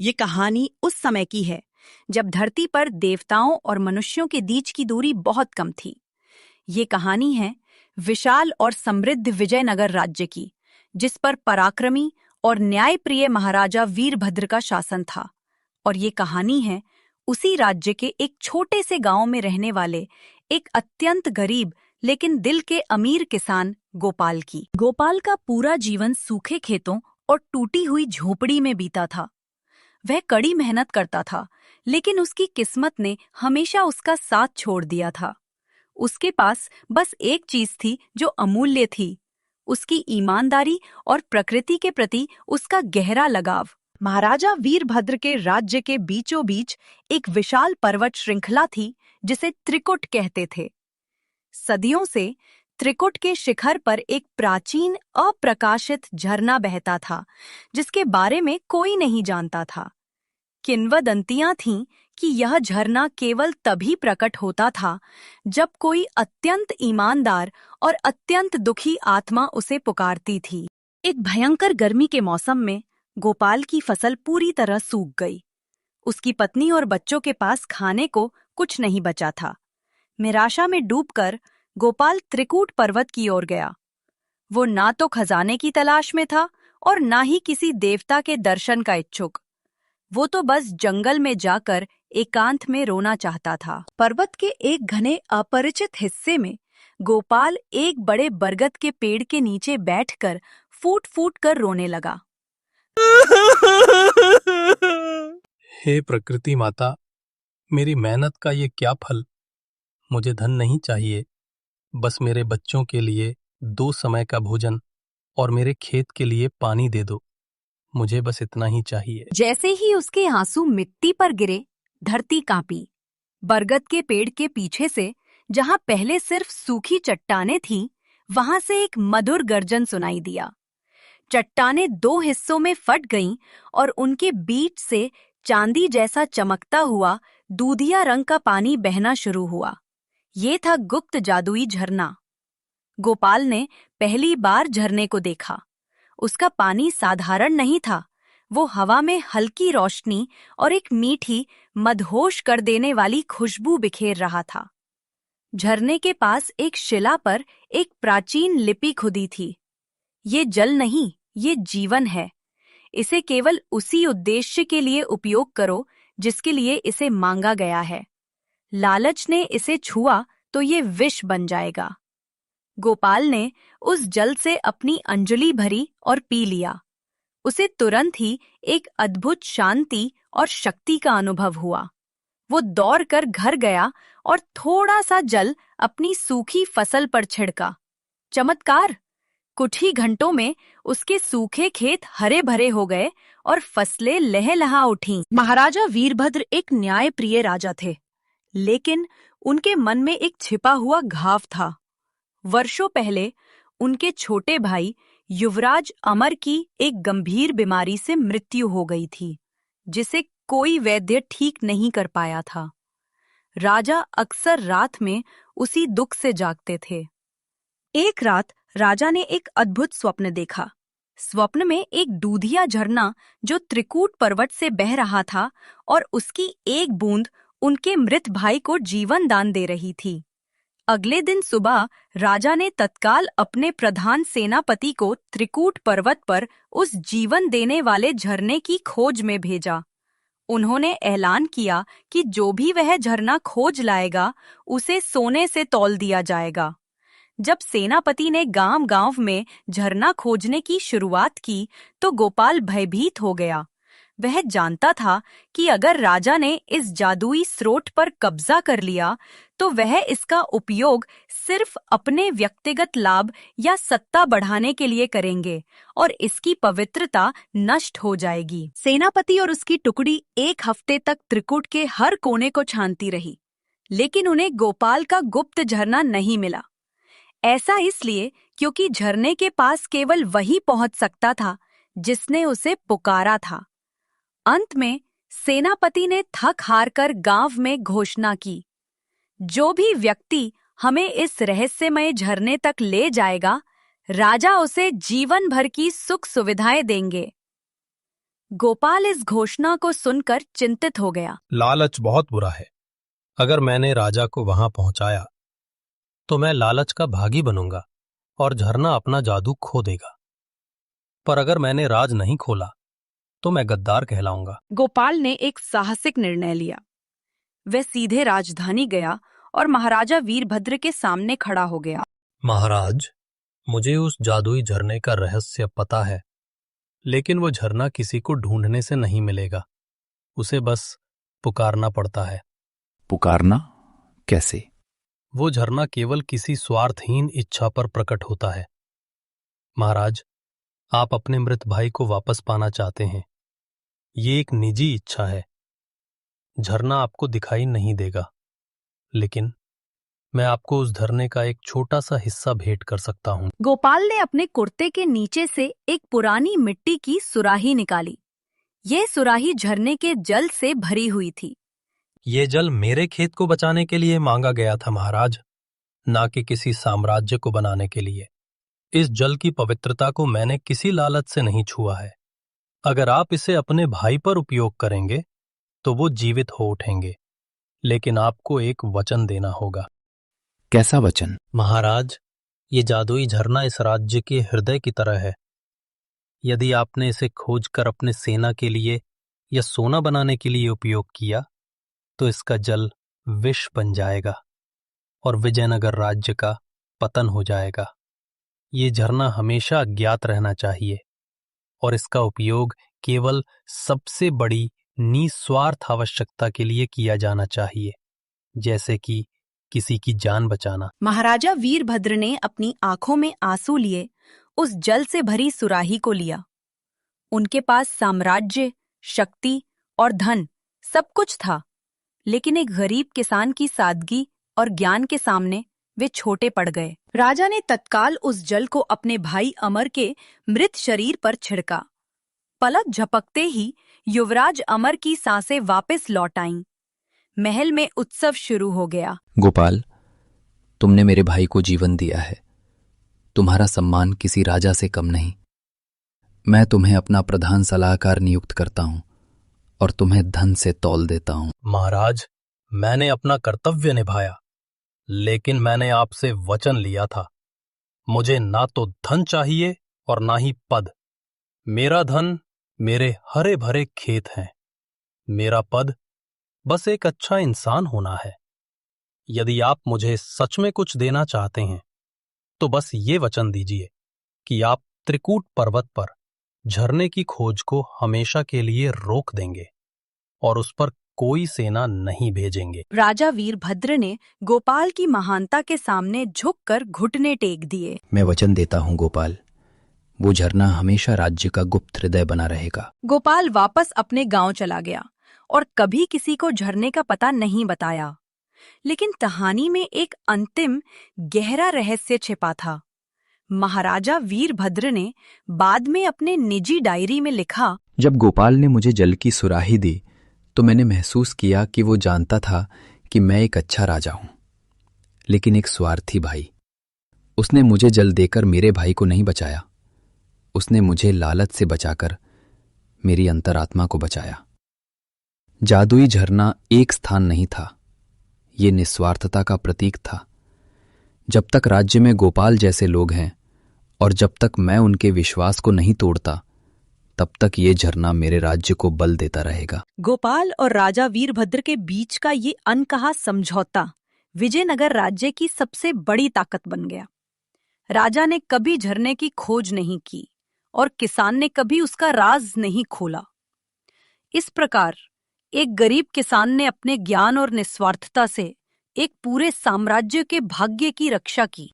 ये कहानी उस समय की है जब धरती पर देवताओं और मनुष्यों के बीच की दूरी बहुत कम थी। ये कहानी है विशाल और समृद्ध विजयनगर राज्य की, जिस पर पराक्रमी और न्यायप्रिय महाराजा वीरभद्र का शासन था। और ये कहानी है उसी राज्य के एक छोटे से गांव में रहने वाले एक अत्यंत गरीब लेकिन दिल के अमीर किसान गोपाल की। गोपाल का पूरा जीवन सूखे खेतों और टूटी हुई झोपड़ी में बीता था। वह कड़ी मेहनत करता था, लेकिन उसकी किस्मत ने हमेशा उसका साथ छोड़ दिया था। उसके पास बस एक चीज थी जो अमूल्य थी, उसकी ईमानदारी और प्रकृति के प्रति उसका गहरा लगाव। महाराजा वीरभद्र के राज्य के बीचों बीच एक विशाल पर्वत श्रृंखला थी जिसे त्रिकुट कहते थे। सदियों से त्रिकुट के शिखर पर एक प्राचीन अप्रकाशित झरना बहता था, जिसके बारे में कोई नहीं जानता था। किंवदंतियां थीं कि यह झरना केवल तभी प्रकट होता था जब कोई अत्यंत ईमानदार और अत्यंत दुखी आत्मा उसे पुकारती थी। एक भयंकर गर्मी के मौसम में गोपाल की फसल पूरी तरह सूख गई। उसकी पत्नी और बच्चों के पास खाने को कुछ नहीं बचा था। निराशा में डूबकर गोपाल त्रिकूट पर्वत की ओर गया। वो ना तो खजाने की तलाश में था और ना ही किसी देवता के दर्शन का इच्छुक। वो तो बस जंगल में जाकर एकांत में रोना चाहता था। पर्वत के एक घने अपरिचित हिस्से में गोपाल एक बड़े बरगद के पेड़ के नीचे बैठकर फूट फूट कर रोने लगा। हे प्रकृति माता, मेरी मेहनत का ये क्या फल। मुझे धन नहीं चाहिए, बस मेरे बच्चों के लिए 2 समय का भोजन और मेरे खेत के लिए पानी दे दो। मुझे बस इतना ही चाहिए। जैसे ही उसके आंसू मिट्टी पर गिरे, धरती कांपी। बरगद के पेड़ के पीछे से, जहां पहले सिर्फ सूखी चट्टानें थीं, वहां से एक मधुर गर्जन सुनाई दिया। चट्टानें 2 हिस्सों में फट गईं और उनके बीच से चांदी जैसा चमकता हुआ दूधिया रंग का पानी बहना शुरू हुआ। ये था गुप्त जादुई झरना। गोपाल ने पहली बार झरने को देखा। उसका पानी साधारण नहीं था, वो हवा में हल्की रोशनी और एक मीठी, मदहोश कर देने वाली खुशबू बिखेर रहा था। झरने के पास एक शिला पर एक प्राचीन लिपि खुदी थी। ये जल नहीं, ये जीवन है। इसे केवल उसी उद्देश्य के लिए उपयोग करो जिसके लिए इसे मांगा गया है। लालच ने इसे छुआ तो ये विष बन जाएगा। गोपाल ने उस जल से अपनी अंजलि भरी और पी लिया। उसे तुरंत ही एक अद्भुत शांति और शक्ति का अनुभव हुआ। वो दौड़कर घर गया और थोड़ा सा जल अपनी सूखी फसल पर छिड़का। चमत्कार! कुछ ही घंटों में उसके सूखे खेत हरे भरे हो गए और फसलें लहलहा उठीं। महाराजा वीरभद्र एक न्यायप्रिय राजा थे, लेकिन उनके मन में एक छिपा हुआ घाव था। वर्षों पहले उनके छोटे भाई युवराज अमर की एक गंभीर बीमारी से मृत्यु हो गई थी, जिसे कोई वैद्य ठीक नहीं कर पाया था। राजा अक्सर रात में उसी दुख से जागते थे। एक रात राजा ने एक अद्भुत स्वप्न देखा। स्वप्न में एक दूधिया झरना जो त्रिकूट पर्वत से बह रहा था और उसकी एक बूंद उनके मृत भाई को जीवन दान दे रही थी। अगले दिन सुबह राजा ने तत्काल अपने प्रधान सेनापति को त्रिकूट पर्वत पर उस जीवन देने वाले झरने की खोज में भेजा। उन्होंने ऐलान किया कि जो भी वह झरना खोज लाएगा, उसे सोने से तौल दिया जाएगा। जब सेनापति ने गांव-गांव में झरना खोजने की शुरुआत की, तो गोपाल भयभीत हो गया। वह जानता था कि अगर राजा ने इस जादुई स्रोत पर कब्जा कर लिया, तो वह इसका उपयोग सिर्फ अपने व्यक्तिगत लाभ या सत्ता बढ़ाने के लिए करेंगे और इसकी पवित्रता नष्ट हो जाएगी। सेनापति और उसकी टुकड़ी 1 हफ्ते तक त्रिकूट के हर कोने को छानती रही, लेकिन उन्हें गोपाल का गुप्त झरना नहीं मिला। ऐसा इसलिए क्योंकि झरने के पास केवल वही पहुंच सकता था जिसने उसे पुकारा था। अंत में सेनापति ने थक हारकर गांव में घोषणा की, जो भी व्यक्ति हमें इस रहस्यमय झरने तक ले जाएगा, राजा उसे जीवन भर की सुख सुविधाएं देंगे। गोपाल इस घोषणा को सुनकर चिंतित हो गया। लालच बहुत बुरा है। अगर मैंने राजा को वहां पहुंचाया तो मैं लालच का भागी बनूंगा और झरना अपना जादू खो देगा। पर अगर मैंने राज नहीं खोला तो मैं गद्दार कहलाऊंगा। गोपाल ने एक साहसिक निर्णय लिया। वह सीधे राजधानी गया और महाराजा वीरभद्र के सामने खड़ा हो गया। महाराज, मुझे उस जादुई झरने का रहस्य पता है, लेकिन वो झरना किसी को ढूंढने से नहीं मिलेगा। उसे बस पुकारना पड़ता है। पुकारना? कैसे? वो झरना केवल किसी स्वार्थहीन इच्छा पर प्रकट होता है। महाराज, आप अपने मृत भाई को वापस पाना चाहते हैं। ये एक निजी इच्छा है। झरना आपको दिखाई नहीं देगा, लेकिन मैं आपको उस झरने का एक छोटा सा हिस्सा भेंट कर सकता हूँ। गोपाल ने अपने कुर्ते के नीचे से एक पुरानी मिट्टी की सुराही निकाली। यह सुराही झरने के जल से भरी हुई थी। ये जल मेरे खेत को बचाने के लिए मांगा गया था महाराज, ना कि किसी साम्राज्य को बनाने के लिए। इस जल की पवित्रता को मैंने किसी लालच से नहीं छुआ है। अगर आप इसे अपने भाई पर उपयोग करेंगे तो वो जीवित हो उठेंगे, लेकिन आपको एक वचन देना होगा। कैसा वचन? महाराज, ये जादुई झरना इस राज्य के हृदय की तरह है। यदि आपने इसे खोजकर अपने सेना के लिए या सोना बनाने के लिए उपयोग किया तो इसका जल विष बन जाएगा और विजयनगर राज्य का पतन हो जाएगा। ये झरना हमेशा अज्ञात रहना चाहिए और इसका उपयोग केवल सबसे बड़ी निस्वार्थ आवश्यकता के लिए किया जाना चाहिए, जैसे कि किसी की जान बचाना। महाराजा वीरभद्र ने अपनी आंखों में आंसू लिए उस जल से भरी सुराही को लिया। उनके पास साम्राज्य, शक्ति और धन सब कुछ था, लेकिन एक गरीब किसान की सादगी और ज्ञान के सामने वे छोटे पड़ गए। राजा ने तत्काल उस जल को अपने भाई अमर के मृत शरीर पर छिड़का। पलक झपकते ही युवराज अमर की सांसें वापस लौट आईं। महल में उत्सव शुरू हो गया। गोपाल, तुमने मेरे भाई को जीवन दिया है। तुम्हारा सम्मान किसी राजा से कम नहीं। मैं तुम्हें अपना प्रधान सलाहकार नियुक्त करता हूं और तुम्हें धन से तौल देता हूं। महाराज, मैंने अपना कर्तव्य निभाया, लेकिन मैंने आपसे वचन लिया था। मुझे ना तो धन चाहिए और ना ही पद। मेरा धन मेरे हरे भरे खेत हैं। मेरा पद बस एक अच्छा इंसान होना है। यदि आप मुझे सच में कुछ देना चाहते हैं तो बस ये वचन दीजिए कि आप त्रिकूट पर्वत पर झरने की खोज को हमेशा के लिए रोक देंगे और उस पर कोई सेना नहीं भेजेंगे। राजा वीरभद्र ने गोपाल की महानता के सामने झुककर घुटने टेक दिए। मैं वचन देता हूं गोपाल, वो झरना हमेशा राज्य का गुप्त हृदय बना रहेगा। गोपाल वापस अपने गांव चला गया और कभी किसी को झरने का पता नहीं बताया। लेकिन कहानी में एक अंतिम गहरा रहस्य छिपा था। महाराजा वीरभद्र ने बाद में अपने निजी डायरी में लिखा, जब गोपाल ने मुझे जल की सुराही दी तो मैंने महसूस किया कि वो जानता था कि मैं एक अच्छा राजा हूं, लेकिन एक स्वार्थी भाई। उसने मुझे जल देकर मेरे भाई को नहीं बचाया, उसने मुझे लालच से बचाकर मेरी अंतरात्मा को बचाया। जादुई झरना एक स्थान नहीं था, ये निस्वार्थता का प्रतीक था। जब तक राज्य में गोपाल जैसे लोग हैं और जब तक मैं उनके विश्वास को नहीं तोड़ता, तब तक ये झरना मेरे राज्य को बल देता रहेगा। गोपाल और राजा वीरभद्र के बीच का ये अनकहा समझौता विजयनगर राज्य की सबसे बड़ी ताकत बन गया। राजा ने कभी झरने की खोज नहीं की और किसान ने कभी उसका राज नहीं खोला। इस प्रकार एक गरीब किसान ने अपने ज्ञान और निस्वार्थता से एक पूरे साम्राज्य के भाग्य की रक्षा की।